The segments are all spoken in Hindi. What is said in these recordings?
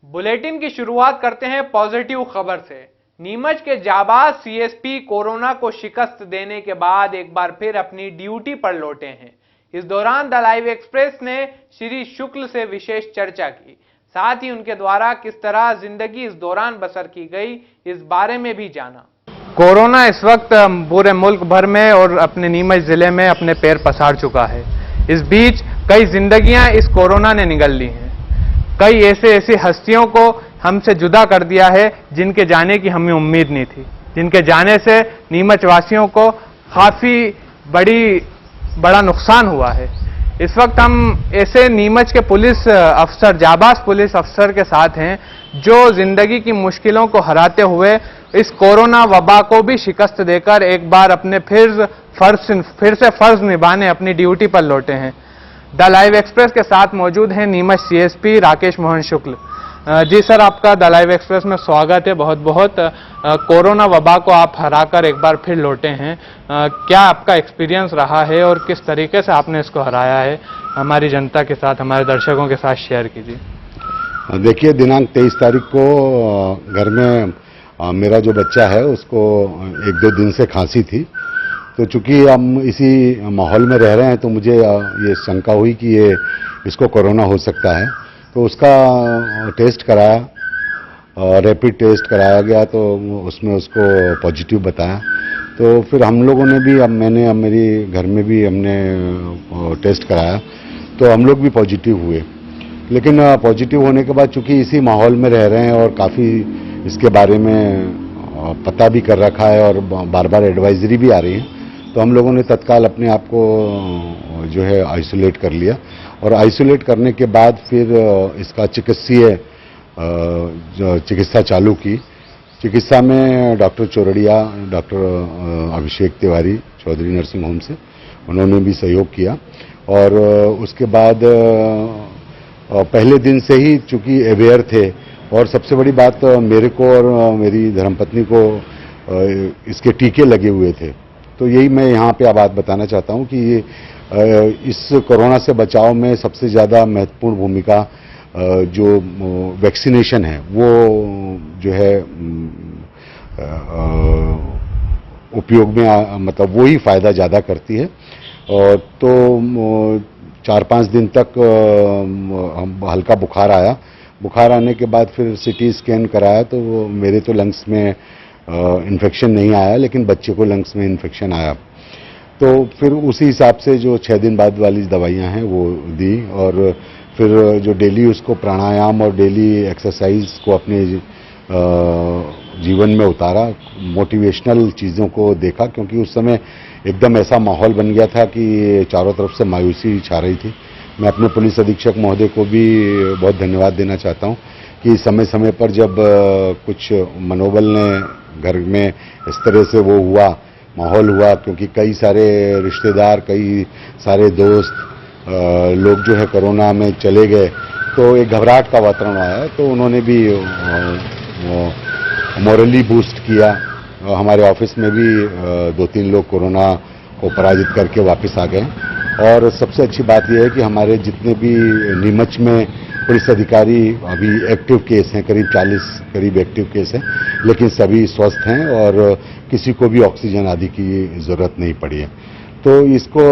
बुलेटिन की शुरुआत करते हैं पॉजिटिव खबर से। नीमच के जाबाज सीएसपी कोरोना को शिकस्त देने के बाद एक बार फिर अपनी ड्यूटी पर लौटे हैं। इस दौरान द लाइव एक्सप्रेस ने श्री शुक्ल से विशेष चर्चा की, साथ ही उनके द्वारा किस तरह जिंदगी इस दौरान बसर की गई, इस बारे में भी जाना। कोरोना इस वक्त पूरे मुल्क भर में और अपने नीमच जिले में अपने पैर पसार चुका है। इस बीच कई जिंदगियां इस कोरोना ने निगल ली हैं। कई ऐसी हस्तियों को हमसे जुदा कर दिया है जिनके जाने की हमें उम्मीद नहीं थी, जिनके जाने से नीमच वासियों को काफी बड़ा नुकसान हुआ है। इस वक्त हम ऐसे नीमच के पुलिस अफसर, जाबाज पुलिस अफसर के साथ हैं जो जिंदगी की मुश्किलों को हराते हुए इस कोरोना वबा को भी शिकस्त देकर एक बार अपने फिर से फर्ज निभाने अपनी ड्यूटी पर लौटे हैं। द लाइव एक्सप्रेस के साथ मौजूद हैं नीमच सीएसपी राकेश मोहन शुक्ल जी। सर, आपका द लाइव एक्सप्रेस में स्वागत है। बहुत बहुत कोरोना वबा को आप हराकर एक बार फिर लौटे हैं, क्या आपका एक्सपीरियंस रहा है और किस तरीके से आपने इसको हराया है, हमारी जनता के साथ, हमारे दर्शकों के साथ शेयर कीजिए। देखिए, दिनांक 23 तारीख को घर में मेरा जो बच्चा है उसको 1-2 दिन से खांसी थी, तो चूंकि हम इसी माहौल में रह रहे हैं तो मुझे ये शंका हुई कि इसको कोरोना हो सकता है, तो उसका टेस्ट कराया, रैपिड टेस्ट कराया गया, तो उसमें उसको पॉजिटिव बताया। तो फिर हम लोगों ने भी, मेरी घर में भी हमने टेस्ट कराया, तो हम लोग भी पॉजिटिव हुए। लेकिन पॉजिटिव होने के बाद चूंकि इसी माहौल में रह रहे हैं और काफ़ी इसके बारे में पता भी कर रखा है और बार बार एडवाइजरी भी आ रही है, तो हम लोगों ने तत्काल अपने आप को जो है आइसोलेट कर लिया। और आइसोलेट करने के बाद फिर इसका चिकित्सा चालू की। चिकित्सा में doctor Chordia, doctor Abhishek Tiwari Chaudhary nursing home से, उन्होंने भी सहयोग किया। और उसके बाद पहले दिन से ही चूंकि अवेयर थे, और सबसे बड़ी बात मेरे को और मेरी धर्मपत्नी को इसके टीके लगे हुए थे। तो यही मैं यहाँ पे बात बताना चाहता हूँ कि इस कोरोना से बचाव में सबसे ज़्यादा महत्वपूर्ण भूमिका जो वैक्सीनेशन है वो जो है उपयोग में मतलब वो ही फ़ायदा ज़्यादा करती है। और तो 4-5 दिन तक हल्का बुखार आया। बुखार आने के बाद फिर सीटी स्कैन कराया, तो वो मेरे तो लंग्स में इन्फेक्शन नहीं आया, लेकिन बच्चे को लंग्स में इन्फेक्शन आया। तो फिर उसी हिसाब से जो 6 दिन बाद वाली दवाइयाँ हैं वो दी, और फिर जो डेली उसको प्राणायाम और डेली एक्सरसाइज को अपने जीवन में उतारा, मोटिवेशनल चीज़ों को देखा, क्योंकि उस समय एकदम ऐसा माहौल बन गया था कि चारों तरफ से मायूसी छा रही थी। मैं अपने पुलिस अधीक्षक महोदय को भी बहुत धन्यवाद देना चाहता हूं कि समय समय पर जब कुछ मनोबल ने घर में इस तरह से वो हुआ, माहौल हुआ, क्योंकि कई सारे रिश्तेदार, कई सारे दोस्त लोग जो है कोरोना में चले गए, तो एक घबराहट का वातावरण आया। तो उन्होंने भी मोरली बूस्ट किया। हमारे ऑफिस में भी 2-3 लोग कोरोना को पराजित करके वापस आ गए। और सबसे अच्छी बात यह है कि हमारे जितने भी नीमच में पुलिस अधिकारी अभी एक्टिव केस हैं, करीब 40 करीब एक्टिव केस हैं, लेकिन सभी स्वस्थ हैं और किसी को भी ऑक्सीजन आदि की ज़रूरत नहीं पड़ी है। तो इसको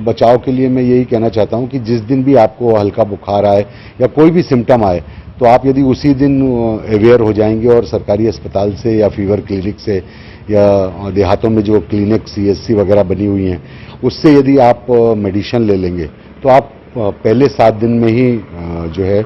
बचाव के लिए मैं यही कहना चाहता हूं कि जिस दिन भी आपको हल्का बुखार आए या कोई भी सिम्टम आए, तो आप यदि उसी दिन अवेयर हो जाएंगे और सरकारी अस्पताल से या फीवर क्लिनिक से या देहातों में जो क्लिनिक सीएससी वगैरह बनी हुई हैं, उससे यदि आप मेडिसिन ले लेंगे तो आप पहले 7 दिन में ही जो है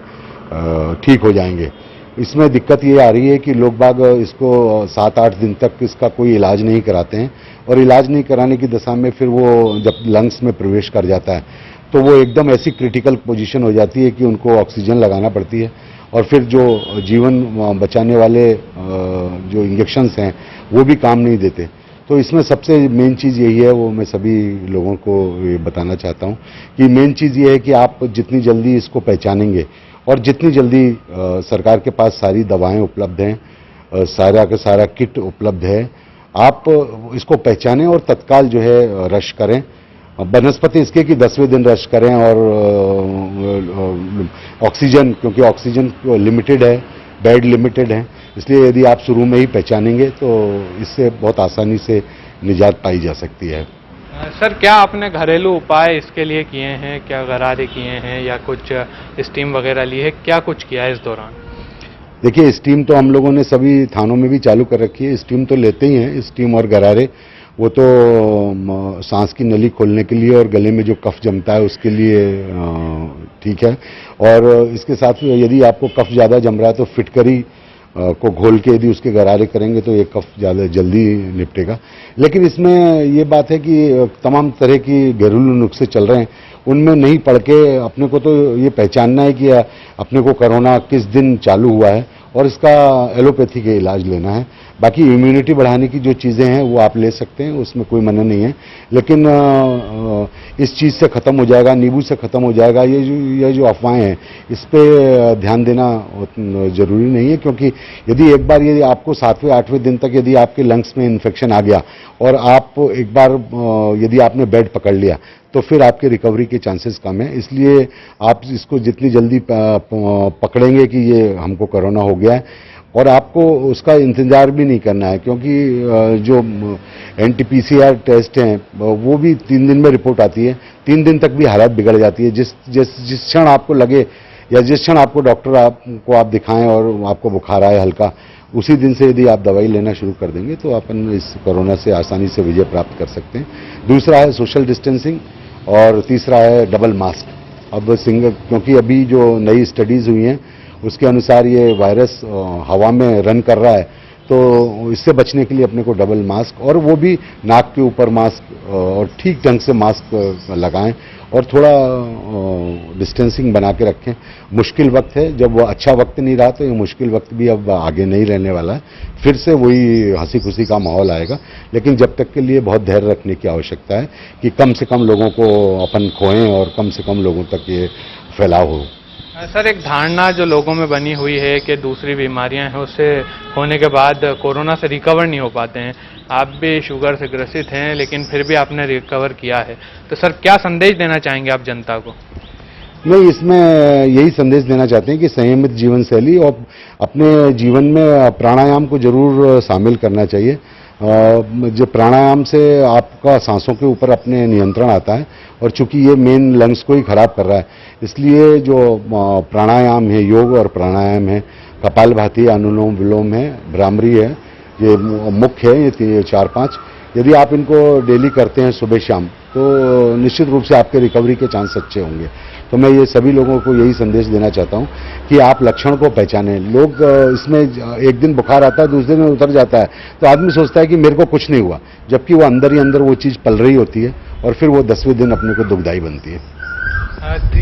ठीक हो जाएंगे। इसमें दिक्कत ये आ रही है कि लोग बाग इसको 7-8 दिन तक इसका कोई इलाज नहीं कराते हैं, और इलाज नहीं कराने की दशा में फिर वो जब लंग्स में प्रवेश कर जाता है तो वो एकदम ऐसी क्रिटिकल पोजीशन हो जाती है कि उनको ऑक्सीजन लगाना पड़ती है, और फिर जो जीवन बचाने वाले जो इंजेक्शंस हैं वो भी काम नहीं देते। तो इसमें सबसे मेन चीज़ यही है, वो मैं सभी लोगों को ये बताना चाहता हूँ कि मेन चीज़ ये है कि आप जितनी जल्दी इसको पहचानेंगे और जितनी जल्दी सरकार के पास सारी दवाएं उपलब्ध हैं, सारा का सारा किट उपलब्ध है, आप इसको पहचानें और तत्काल जो है रश करें। बनस्पति इसके कि 10वें दिन रेस्ट करें और ऑक्सीजन, क्योंकि ऑक्सीजन लिमिटेड है, बेड लिमिटेड है, इसलिए यदि आप शुरू में ही पहचानेंगे तो इससे बहुत आसानी से निजात पाई जा सकती है। सर, क्या आपने घरेलू उपाय इसके लिए किए हैं? क्या गरारे किए हैं या कुछ स्टीम वगैरह ली है? क्या कुछ किया है इस दौरान? देखिए, स्टीम तो हम लोगों ने सभी थानों में भी चालू कर रखी है। स्टीम तो लेते ही हैं, स्टीम और गरारे, वो तो सांस की नली खोलने के लिए और गले में जो कफ जमता है उसके लिए ठीक है। और इसके साथ यदि आपको कफ ज़्यादा जम रहा है तो फिटकरी को घोल के यदि उसके गरारे करेंगे तो ये कफ ज़्यादा जल्दी निपटेगा। लेकिन इसमें ये बात है कि तमाम तरह की घरेलू नुस्खे चल रहे हैं, उनमें नहीं पड़ के अपने को तो ये पहचानना है कि अपने को कोरोना किस दिन चालू हुआ है और इसका एलोपैथी के इलाज लेना है। बाकी इम्यूनिटी बढ़ाने की जो चीज़ें हैं वो आप ले सकते हैं, उसमें कोई मना नहीं है। लेकिन इस चीज़ से ख़त्म हो जाएगा, नींबू से ख़त्म हो जाएगा, ये जो अफवाहें हैं, इस पे ध्यान देना ज़रूरी नहीं है। क्योंकि यदि एक बार यदि आपको 7वें 8वें दिन तक यदि आपके लंग्स में इन्फेक्शन आ गया और आप एक बार यदि आपने बेड पकड़ लिया तो फिर आपके रिकवरी के चांसेस कम है। इसलिए आप इसको जितनी जल्दी पकड़ेंगे कि ये हमको कोरोना हो गया है, और आपको उसका इंतजार भी नहीं करना है, क्योंकि जो NT-PCR टेस्ट हैं वो भी 3 दिन में रिपोर्ट आती है। 3 दिन तक भी हालत बिगड़ जाती है। जिस क्षण आपको लगे या जिस क्षण आपको डॉक्टर आप दिखाएं और आपको बुखार आए हल्का, उसी दिन से यदि आप दवाई लेना शुरू कर देंगे तो अपन इस कोरोना से आसानी से विजय प्राप्त कर सकते हैं। दूसरा है सोशल डिस्टेंसिंग और तीसरा है डबल मास्क। अब सिंगल, क्योंकि अभी जो नई स्टडीज़ हुई हैं उसके अनुसार ये वायरस हवा में रन कर रहा है, तो इससे बचने के लिए अपने को डबल मास्क, और वो भी नाक के ऊपर मास्क, और ठीक ढंग से मास्क लगाएं और थोड़ा डिस्टेंसिंग बना के रखें। मुश्किल वक्त है, जब वो अच्छा वक्त नहीं रहा तो ये मुश्किल वक्त भी अब आगे नहीं रहने वाला है, फिर से वही हंसी खुशी का माहौल आएगा। लेकिन जब तक के लिए बहुत धैर्य रखने की आवश्यकता है कि कम से कम लोगों को अपन खोएं और कम से कम लोगों तक ये फैलाव हो। सर, एक धारणा जो लोगों में बनी हुई है कि दूसरी बीमारियां हैं उससे होने के बाद कोरोना से रिकवर नहीं हो पाते हैं। आप भी शुगर से ग्रसित हैं लेकिन फिर भी आपने रिकवर किया है, तो सर क्या संदेश देना चाहेंगे आप जनता को? नहीं, इसमें यही संदेश देना चाहते हैं कि संयमित जीवन शैली और अपने जीवन में प्राणायाम को जरूर शामिल करना चाहिए। जो प्राणायाम से आपका सांसों के ऊपर अपने नियंत्रण आता है, और चूंकि ये मेन लंग्स को ही खराब कर रहा है, इसलिए जो प्राणायाम है, योग और प्राणायाम है, कपालभाति, अनुलोम विलोम है, भ्रामरी है, ये मुख्य है, ये 4-5 यदि आप इनको डेली करते हैं सुबह शाम तो निश्चित रूप से आपके रिकवरी के चांस अच्छे होंगे। तो मैं ये सभी लोगों को यही संदेश देना चाहता हूं कि आप लक्षण को पहचानें। लोग इसमें एक दिन बुखार आता है, दूसरे दिन उतर जाता है, तो आदमी सोचता है कि मेरे को कुछ नहीं हुआ, जबकि वो अंदर ही अंदर वो चीज़ पल रही होती है और फिर वो 10वें दिन अपने को दुखदाई बनती है।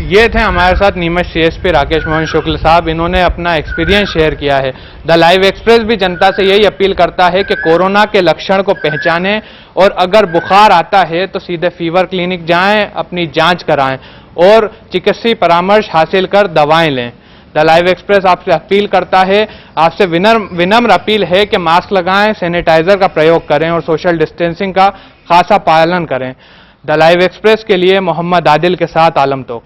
ये थे हमारे साथ नीमच CSP राकेश मोहन शुक्ल साहब। इन्होंने अपना एक्सपीरियंस शेयर किया है। द लाइव एक्सप्रेस भी जनता से यही अपील करता है कि कोरोना के लक्षण को पहचानें और अगर बुखार आता है तो सीधे फीवर क्लिनिक जाएं, अपनी जांच कराएं और चिकित्सीय परामर्श हासिल कर दवाएं लें। द लाइव एक्सप्रेस आपसे अपील करता है, आपसे विनम्र अपील है कि मास्क लगाएं, सैनिटाइजर का प्रयोग करें और सोशल डिस्टेंसिंग का खासा पालन करें। द लाइव एक्सप्रेस के लिए मोहम्मद आदिल के साथ आलम तो।